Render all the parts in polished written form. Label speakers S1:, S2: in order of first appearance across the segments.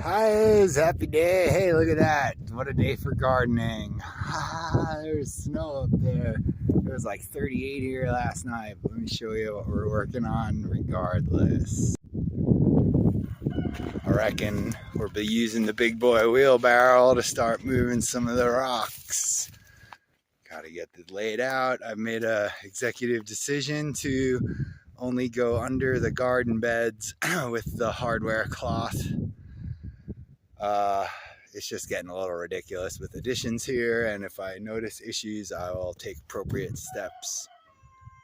S1: Hi, happy day. Hey, look at that. What a day for gardening. There's snow up there. It was like 38 here last night. But let me show you what we're working on regardless. I reckon we'll be using the big boy wheelbarrow to start moving some of the rocks. Got to get it laid out. I've made a executive decision to only go under the garden beds with the hardware cloth. It's just getting a little ridiculous with additions here, and if I notice issues, I will take appropriate steps.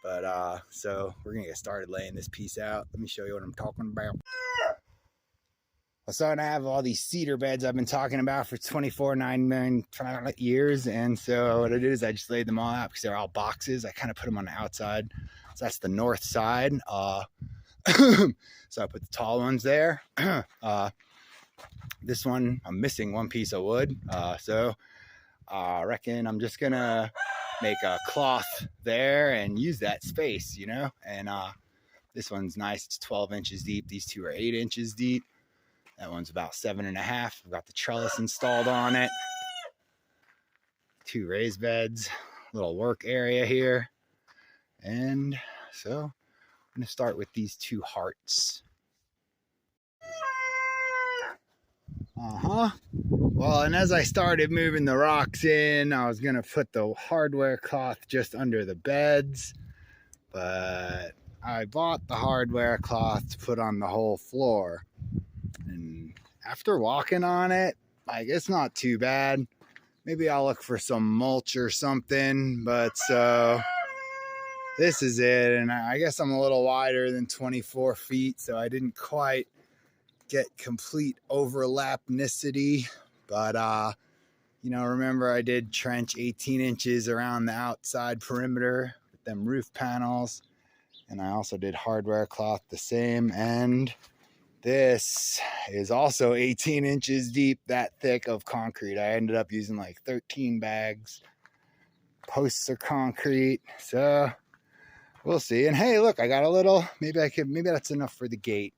S1: But so we're gonna get started laying this piece out. Let me show you what I'm talking about. I'm starting to have all these cedar beds I've been talking about for 9 years, and so what I did is I just laid them all out because they're all boxes. I kind of put them on the outside, so that's the north side. So I put the tall ones there. This one, I'm missing one piece of wood, so I reckon I'm just gonna make a cloth there and use that space, you know. And this one's nice, it's 12 inches deep. These two are 8 inches deep. That one's about 7.5. I've got the trellis installed on it. 2 raised beds, little work area here. And so I'm gonna start with these 2 hearts. Well, and as I started moving the rocks in, I was gonna put the hardware cloth just under the beds, but I bought the hardware cloth to put on the whole floor. And after walking on it, like, it's not too bad. Maybe I'll look for some mulch or something, but so this is it. And I guess I'm a little wider than 24 feet, so I didn't quite get complete overlapnicity, but you know, remember I did trench 18 inches around the outside perimeter with them roof panels, and I also did hardware cloth the same. And this is also 18 inches deep, that thick of concrete. I ended up using like 13 bags. Posts are concrete, so we'll see. And hey, look, I got a little, maybe that's enough for the gate.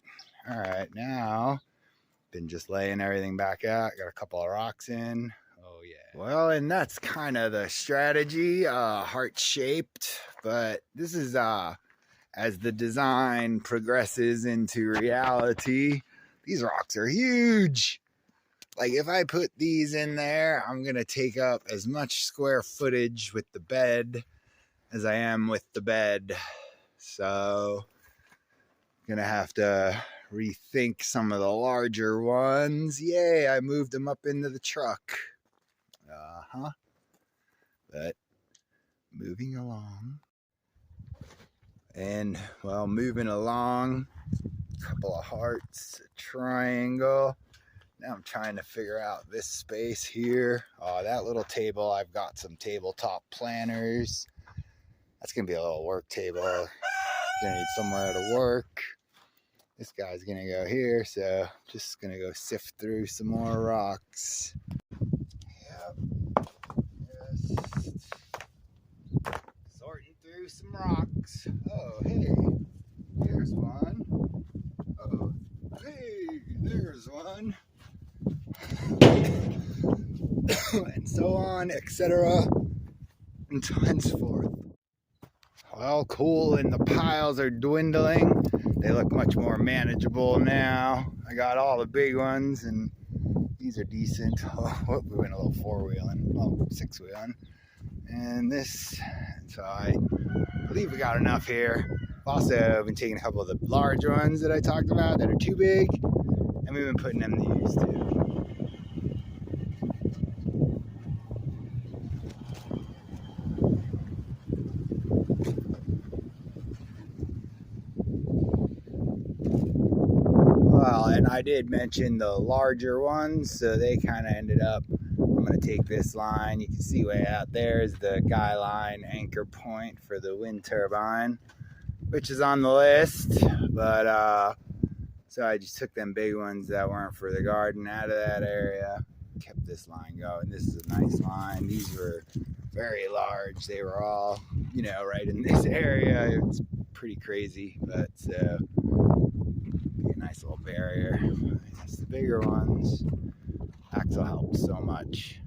S1: All right, now, been just laying everything back out. Got a couple of rocks in. Oh, yeah. Well, and that's kind of the strategy, heart-shaped. But this is, as the design progresses into reality, these rocks are huge. Like, if I put these in there, I'm going to take up as much square footage with the bed as I am with the bed. So, I'm going to have to rethink some of the larger ones. Yay, I moved them up into the truck. But moving along. And well, moving along, a couple of hearts, a triangle. Now I'm trying to figure out this space here. That little table, I've got some tabletop planners. That's gonna be a little work table. Gonna need somewhere to work. This guy's gonna go here, so just gonna go sift through some more rocks. Yep. Just sorting through some rocks. Oh, hey, there's one. Oh, hey, there's one. And so on, etc. and henceforth. Well, cool, and the piles are dwindling. They look much more manageable now. I got all the big ones, and these are decent. Oh, we went a little 4-wheeling, well, 6-wheeling. And this, so I believe we got enough here. Also, I've been taking a couple of the large ones that I talked about that are too big, and we've been putting them to use too. Well, and I did mention the larger ones, so they kind of ended up, I'm going to take this line. You can see way out there is the guy line anchor point for the wind turbine, which is on the list. But so I just took them big ones that weren't for the garden out of that area, kept this line going. This is a nice line. These were very large. They were all, you know, right in this area. It's pretty crazy, but be a nice little barrier. Just bigger ones. Axle helps so much.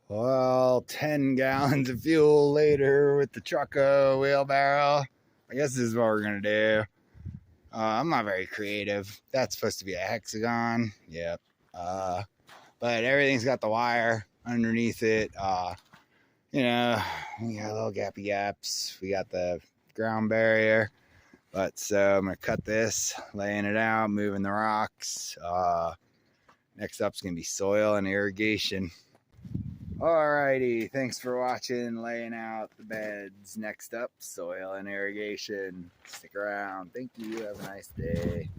S1: Well, 10 gallons of fuel later with the trucko wheelbarrow. I guess this is what we're gonna do. I'm not very creative. That's supposed to be a hexagon. Yep. But everything's got the wire underneath it. You know, we got little gappy gaps. We got the ground barrier. But so I'm gonna cut this, laying it out, moving the rocks. Next up's gonna be soil and irrigation. Alrighty, thanks for watching, laying out the beds. Next up, soil and irrigation. Stick around. Thank you. Have a nice day.